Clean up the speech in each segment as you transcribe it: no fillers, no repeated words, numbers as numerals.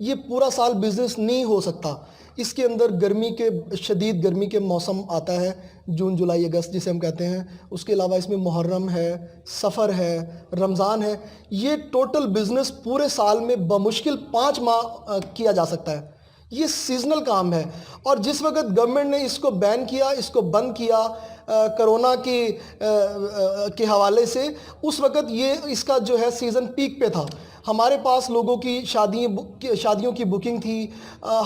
یہ پورا سال بزنس نہیں ہو سکتا. اس کے اندر شدید گرمی کے موسم آتا ہے، جون جولائی اگست جسے ہم کہتے ہیں. اس کے علاوہ اس میں محرم ہے، سفر ہے، رمضان ہے. یہ ٹوٹل بزنس پورے سال میں بمشکل 5 ماہ کیا جا سکتا ہے. یہ سیزنل کام ہے. اور جس وقت گورنمنٹ نے اس کو بین کیا، اس کو بند کیا کرونا کے حوالے سے، اس وقت یہ اس کا جو ہے سیزن پیک پہ تھا. ہمارے پاس لوگوں کی شادیوں کی بکنگ تھی.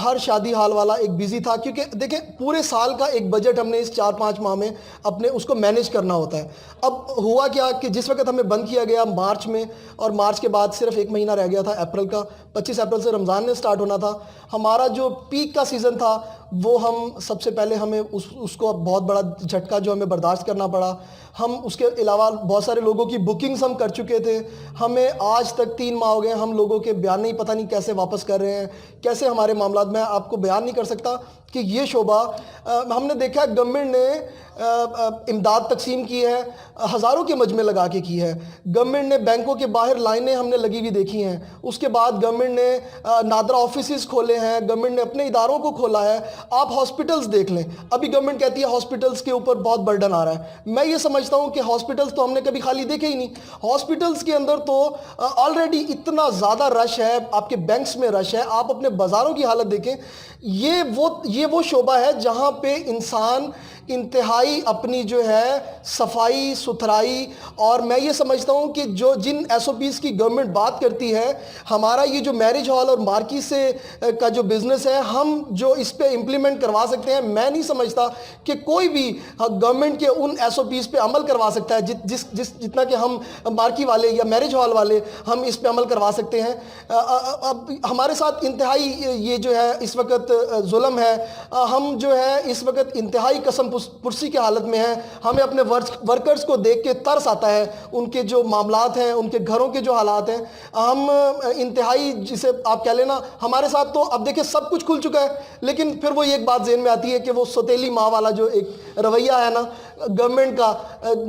ہر شادی ہال والا ایک بیزی تھا، کیونکہ دیکھیں پورے سال کا ایک بجٹ ہم نے اس 4-5 ماہ میں اپنے اس کو مینیج کرنا ہوتا ہے. اب ہوا کیا کہ جس وقت ہمیں بند کیا گیا مارچ میں، اور مارچ کے بعد صرف 1 مہینہ رہ گیا تھا اپریل کا، 25 اپریل سے رمضان نے سٹارٹ ہونا تھا. ہمارا جو پیک کا سیزن تھا وہ ہم سب سے پہلے ہمیں اس کو بہت بڑا جھٹکا جو ہمیں برداشت کرنا پڑا. ہم اس کے علاوہ بہت سارے لوگوں کی بکنگز ہم کر چکے تھے. ہمیں آج تک 3 ماہ ہو گئے ہم لوگوں کے بیان نہیں، پتہ نہیں کیسے واپس کر رہے ہیں، کیسے ہمارے معاملات. میں آپ کو بیان نہیں کر سکتا کہ یہ شعبہ ہم نے دیکھا گورنمنٹ نے امداد تقسیم کی ہے، ہزاروں کے مجمع لگا کے کی ہے. گورنمنٹ نے بینکوں کے باہر لائنیں ہم نے لگی ہوئی دیکھی ہیں. اس کے بعد گورنمنٹ نے نادرا آفیسز کھولے ہیں، گورنمنٹ نے اپنے اداروں کو کھولا ہے. آپ ہاسپٹلز دیکھ لیں، ابھی گورنمنٹ کہتی ہے ہاسپٹلز کے اوپر بہت برڈن آ رہا ہے. میں یہ سمجھتا ہوں کہ ہاسپٹلز تو ہم نے کبھی خالی دیکھے ہی نہیں. ہاسپٹلز کے اندر تو آلریڈی اتنا زیادہ رش ہے، آپ کے بینکس میں رش ہے. آپ اپنے بازاروں کی حالت دیکھیں. یہ وہ شعبہ ہے جہاں پہ انسان انتہائی اپنی جو ہے صفائی ستھرائی، اور میں یہ سمجھتا ہوں کہ جن ایس او پیز کی گورنمنٹ بات کرتی ہے، ہمارا یہ جو میرج ہال اور مارکی سے کا جو بزنس ہے، ہم جو اس پہ امپلیمنٹ کروا سکتے ہیں، میں نہیں سمجھتا کہ کوئی بھی گورنمنٹ کے ان ایس او پیز پہ عمل کروا سکتا ہے جتنا کہ ہم مارکی والے یا میرج ہال والے ہم اس پہ عمل کروا سکتے ہیں. اب ہمارے ساتھ انتہائی یہ جو ہے اس وقت ظلم ہے. ہم جو ہے اس وقت انتہائی قسم پرسی کی حالت میں ہیں. ہمیں اپنے ورکرز کو دیکھ کے ترس آتا ہے، ان کے جو معاملات ہیں، ان کے گھروں کے جو حالات ہیں. ہم انتہائی جسے آپ کہہ لینا، ہمارے ساتھ تو اب دیکھیں سب کچھ کھل چکا ہے، لیکن پھر وہ ایک بات ذہن میں آتی ہے کہ وہ سوتیلی ماں والا جو ایک رویہ ہے نا گورنمنٹ کا،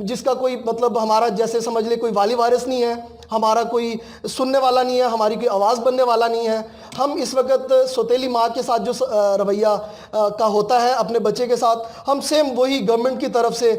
جس کا کوئی مطلب ہمارا جیسے سمجھ لے کوئی والی وارث نہیں ہے، ہمارا کوئی سننے والا نہیں ہے، ہماری کوئی آواز بننے والا نہیں ہے. ہم اس وقت سوتیلی ماں کے ساتھ جو رویہ کا ہوتا ہے اپنے بچے کے ساتھ، ہم سیم وہی گورنمنٹ کی طرف سے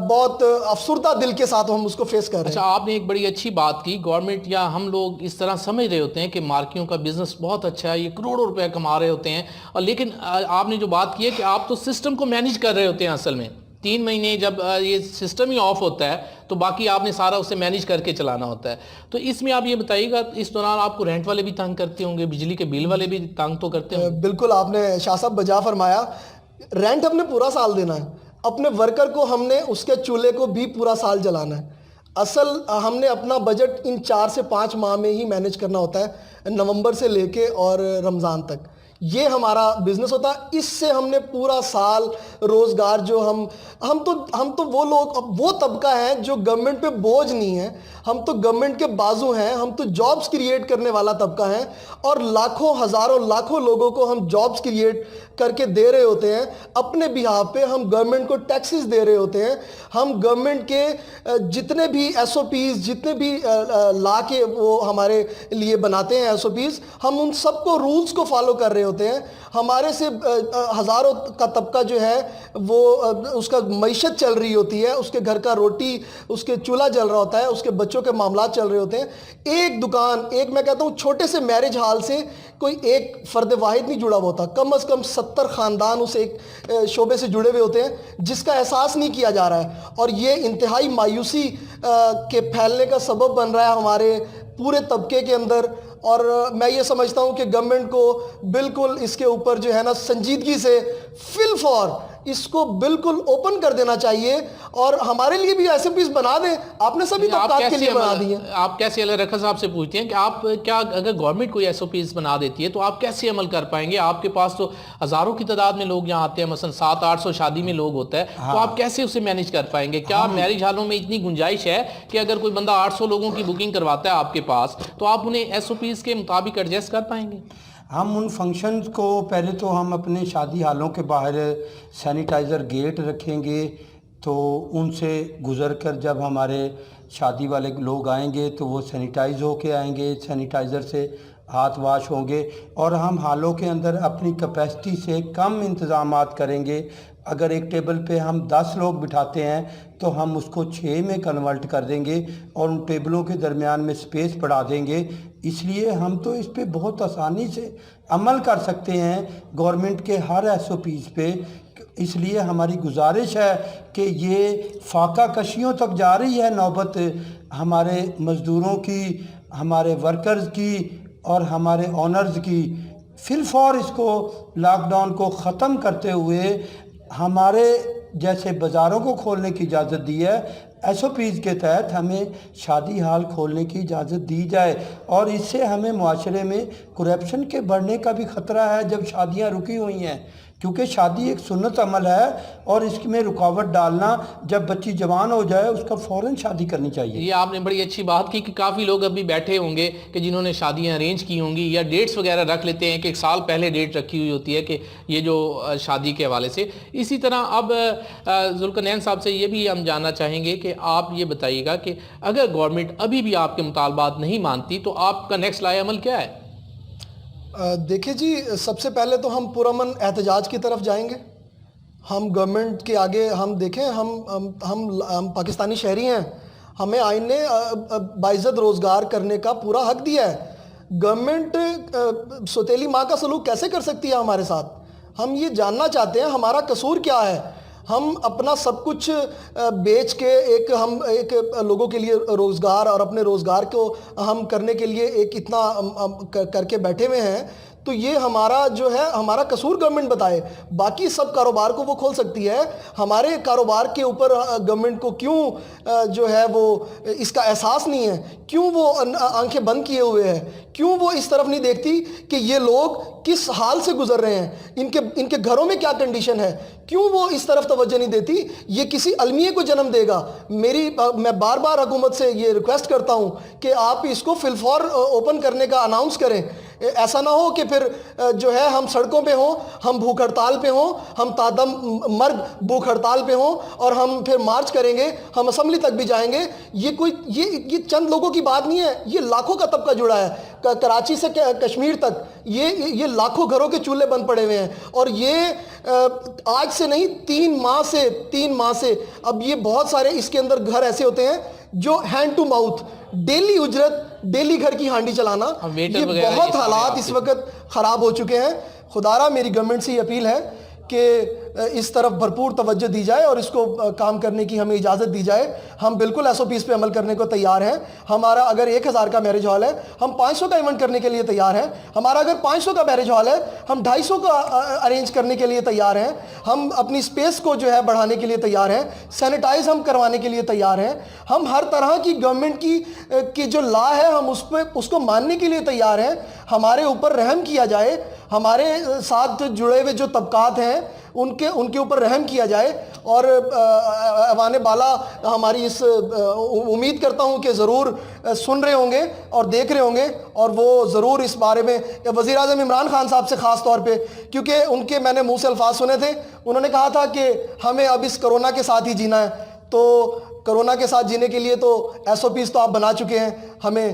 بہت افسردہ دل کے ساتھ ہم اس کو فیس کر رہے ہیں. اچھا، آپ نے ایک بڑی اچھی بات کی. گورنمنٹ یا ہم لوگ اس طرح سمجھ رہے ہوتے ہیں کہ مارکیوں کا بزنس بہت اچھا ہے، یہ کروڑوں روپے کما رہے ہوتے ہیں، اور لیکن آپ نے جو بات کی ہے کہ آپ تو سسٹم کو مینیج کر رہے ہوتے ہیں. اصل میں 3 مہینے جب یہ سسٹم ہی آف ہوتا ہے تو باقی آپ نے سارا اسے مینیج کر کے چلانا ہوتا ہے. تو اس میں آپ یہ بتائیے گا، اس دوران آپ کو رینٹ والے بھی تنگ کرتے ہوں گے، بجلی کے بل والے بھی تنگ تو کرتے ہوں گے؟ بالکل، آپ نے شاہ صاحب بجا فرمایا. رینٹ ہم نے پورا سال دینا ہے، اپنے ورکر کو ہم نے اس کے چولہے کو بھی پورا سال جلانا ہے. اصل ہم نے اپنا بجٹ ان 4 سے 5 ماہ میں ہی مینیج کرنا ہوتا ہے، نومبر سے لے کے اور رمضان تک. یہ ہمارا بزنس ہوتا ہے. اس سے ہم نے پورا سال روزگار جو ہم تو وہ لوگ، وہ طبقہ ہیں جو گورنمنٹ پہ بوجھ نہیں ہے. ہم تو گورنمنٹ کے بازو ہیں، ہم تو جابز کریٹ کرنے والا طبقہ ہیں، اور لاکھوں ہزاروں لاکھوں لوگوں کو ہم جابز کریٹ کر کے دے رہے ہوتے ہیں. اپنے بہاف پہ ہم گورنمنٹ کو ٹیکسز دے رہے ہوتے ہیں. ہم گورنمنٹ کے جتنے بھی ایس او پیز، جتنے بھی لا کے وہ ہمارے لیے بناتے ہیں ایس او پیز، ہم ان سب کو رولز کو فالو کر رہے ہوتے ہیں. ہمارے سے ہزاروں کا طبقہ جو ہے وہ اس کا معیشت چل رہی ہوتی ہے، اس کے گھر کا روٹی، اس کے چولہا جل رہا ہوتا ہے، اس کے بچوں کے معاملات چل رہے ہوتے ہیں. ایک دکان، ایک میں کہتا ہوں چھوٹے سے میرج ہال سے کوئی ایک فرد واحد نہیں جڑا ہوا ہوتا. کم از کم 70 خاندان اس ایک شعبے سے جڑے ہوئے ہوتے ہیں، جس کا احساس نہیں کیا جا رہا ہے. اور یہ انتہائی مایوسی کے پھیلنے کا سبب بن رہا ہے ہمارے پورے طبقے کے اندر. اور میں یہ سمجھتا ہوں کہ گورنمنٹ کو بالکل اس کے اوپر جو ہے نا سنجیدگی سے فی الفور اس کو بالکل اوپن کر دینا چاہیے، اور ہمارے لیے بھی ایس او پیز بنا دیں. آپ نے سبھی طبقات کے لیے بنا دی ہیں. آپ کیسے اللہ رکھا صاحب سے پوچھتے ہیں کہ آپ کیا اگر گورنمنٹ کوئی ایس او پیز بنا دیتی ہے تو آپ کیسے عمل کر پائیں گے؟ آپ کے پاس تو ہزاروں کی تعداد میں لوگ یہاں آتے ہیں، مثلا 700-800 شادی میں لوگ ہوتا ہے، تو آپ کیسے اسے مینیج کر پائیں گے؟ کیا میرج ہالوں میں اتنی گنجائش ہے کہ اگر کوئی بندہ 800 لوگوں کی بکنگ کرواتا ہے آپ کے پاس تو آپ انہیں ایس او پیز کے مطابق ایڈجسٹ کر پائیں گے؟ ہم ان فنکشنز کو پہلے تو ہم اپنے شادی ہالوں کے باہر سینیٹائزر گیٹ رکھیں گے، تو ان سے گزر کر جب ہمارے شادی والے لوگ آئیں گے تو وہ سینیٹائز ہو کے آئیں گے، سینیٹائزر سے ہاتھ واش ہوں گے اور ہم ہالوں کے اندر اپنی کیپیسٹی سے کم انتظامات کریں گے. اگر ایک ٹیبل پہ ہم 10 لوگ بٹھاتے ہیں تو ہم اس کو 6 میں کنورٹ کر دیں گے اور ان ٹیبلوں کے درمیان میں سپیس بڑھا دیں گے. اس لیے ہم تو اس پہ بہت آسانی سے عمل کر سکتے ہیں گورنمنٹ کے ہر SOPs پہ. اس لیے ہماری گزارش ہے کہ یہ فاقہ کشیوں تک جا رہی ہے نوبت ہمارے مزدوروں کی، ہمارے ورکرز کی اور ہمارے آنرز کی. فی الفور اس کو لاک ڈاؤن کو ختم کرتے ہوئے ہمارے جیسے بازاروں کو کھولنے کی اجازت دی ہے، SOPs کے تحت ہمیں شادی ہال کھولنے کی اجازت دی جائے. اور اس سے ہمیں معاشرے میں کرپشن کے بڑھنے کا بھی خطرہ ہے جب شادیاں رکی ہوئی ہیں، کیونکہ شادی ایک سنت عمل ہے اور اس میں رکاوٹ ڈالنا، جب بچی جوان ہو جائے اس کا فوراً شادی کرنی چاہیے. یہ آپ نے بڑی اچھی بات کی کہ کافی لوگ ابھی بیٹھے ہوں گے کہ جنہوں نے شادیاں ارینج کی ہوں گی یا ڈیٹس وغیرہ رکھ لیتے ہیں کہ 1 سال پہلے ڈیٹ رکھی ہوئی ہوتی ہے کہ یہ جو شادی کے حوالے سے. اسی طرح اب ذوالقرنین صاحب سے یہ بھی ہم جاننا چاہیں گے کہ آپ یہ بتائیے گا کہ اگر گورنمنٹ ابھی بھی آپ کے مطالبات نہیں مانتی تو آپ کا نیکسٹ لائے عمل کیا ہے؟ دیکھیں جی، سب سے پہلے تو ہم پرامن احتجاج کی طرف جائیں گے. ہم گورنمنٹ کے آگے ہم دیکھیں، ہم پاکستانی شہری ہیں، ہمیں آئین نے باعزت روزگار کرنے کا پورا حق دیا ہے. گورنمنٹ سوتیلی ماں کا سلوک کیسے کر سکتی ہے ہمارے ساتھ؟ ہم یہ جاننا چاہتے ہیں ہمارا قصور کیا ہے. ہم اپنا سب کچھ بیچ کے ایک لوگوں کے لیے روزگار اور اپنے روزگار کو ہم کرنے کے لیے ایک اتنا کر کے بیٹھے ہوئے ہیں. تو یہ ہمارا جو ہے ہمارا قصور گورنمنٹ بتائے. باقی سب کاروبار کو وہ کھول سکتی ہے، ہمارے کاروبار کے اوپر گورنمنٹ کو کیوں جو ہے وہ اس کا احساس نہیں ہے؟ کیوں وہ آنکھیں بند کیے ہوئے ہے؟ کیوں وہ اس طرف نہیں دیکھتی کہ یہ لوگ کس حال سے گزر رہے ہیں، ان کے گھروں میں کیا کنڈیشن ہے؟ کیوں وہ اس طرف توجہ نہیں دیتی؟ یہ کسی المیے کو جنم دے گا. میں بار بار حکومت سے یہ ریکویسٹ کرتا ہوں کہ آپ اس کو فی الفور اوپن کرنے کا اناؤنس کریں. ایسا نہ ہو کہ پھر جو ہے ہم سڑکوں پہ ہوں، ہم بھوک ہڑتال پہ ہوں، ہم تادم مرگ بھوک ہڑتال پہ ہوں اور ہم پھر مارچ کریں گے، ہم اسمبلی تک بھی جائیں گے. یہ چند لوگوں کی بات نہیں ہے، یہ لاکھوں کا طبقہ جڑا ہے. کراچی سے کشمیر تک یہ لاکھوں گھروں کے چولہے بند پڑے ہوئے ہیں. اور یہ آج سے نہیں، 3 ماہ سے اب یہ بہت سارے اس کے اندر گھر ایسے ہوتے ہیں جو ہینڈ ٹو ماؤتھ، ڈیلی اجرت، ڈیلی گھر کی ہانڈی چلانا. یہ بہت حالات اس وقت خراب ہو چکے ہیں. خدارہ میری گورنمنٹ سے یہ اپیل ہے کہ اس طرف بھرپور توجہ دی جائے اور اس کو کام کرنے کی ہمیں اجازت دی جائے. ہم بالکل SOPs پہ عمل کرنے کو تیار ہیں. ہمارا اگر 1000 کا میرج ہال ہے، ہم 500 کا ایونٹ کرنے کے لیے تیار ہیں. ہمارا اگر 500 کا میرج ہال ہے، ہم 250 کا ارینج کرنے کے لیے تیار ہیں. ہم اپنی سپیس کو جو ہے بڑھانے کے لیے تیار ہیں. سینیٹائز ہم کروانے کے لیے تیار ہیں. ہم ہر طرح کی گورنمنٹ کی جو لا ہے ہم اس کو ماننے کے لیے تیار ہیں. ہمارے اوپر رحم کیا جائے، ہمارے ساتھ جڑے ہوئے جو طبقات ہیں ان کے اوپر رحم کیا جائے. اور ایوان بالا ہماری اس امید کرتا ہوں کہ ضرور سن رہے ہوں گے اور دیکھ رہے ہوں گے، اور وہ ضرور اس بارے میں وزیر اعظم عمران خان صاحب سے خاص طور پہ، کیونکہ ان کے میں نے منہ سے الفاظ سنے تھے، انہوں نے کہا تھا کہ ہمیں اب اس کرونا کے ساتھ ہی جینا ہے. تو کرونا کے ساتھ جینے کے لیے تو SOPs تو آپ بنا چکے ہیں، ہمیں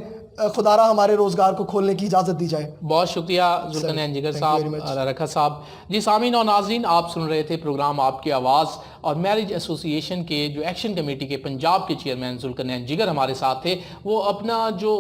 خدارہ ہمارے روزگار کو کھولنے کی اجازت دی جائے. بہت شکریہ ذوالقرنین جگر صاحب، رکھا صاحب. جی سامعین اور ناظرین، آپ سن رہے تھے پروگرام آپ کی آواز، اور میرج ایسوسی ایشن کے جو ایکشن کمیٹی کے پنجاب کے چیئرمین ذوالقرنین جگر ہمارے ساتھ تھے. وہ اپنا جو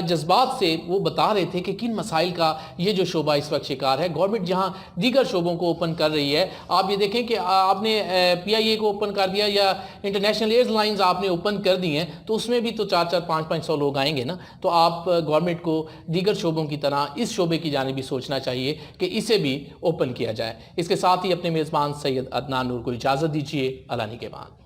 جذبات سے وہ بتا رہے تھے کہ کن مسائل کا یہ جو شعبہ اس وقت شکار ہے. گورنمنٹ جہاں دیگر شعبوں کو اوپن کر رہی ہے، آپ یہ دیکھیں کہ آپ نے PIA کو اوپن کر دیا یا انٹرنیشنل ایئر لائنز آپ نے اوپن کر دی ہیں، تو اس میں بھی تو 400 500 لوگ آئیں گے نا. تو آپ گورنمنٹ کو دیگر شعبوں کی طرح اس شعبے کی جانب بھی سوچنا چاہیے کہ اسے بھی اوپن کیا جائے. اس کے ساتھ ہی اپنے میزبان سید عدنان نور کو اجازت دیجیے. اللہ نگہبان.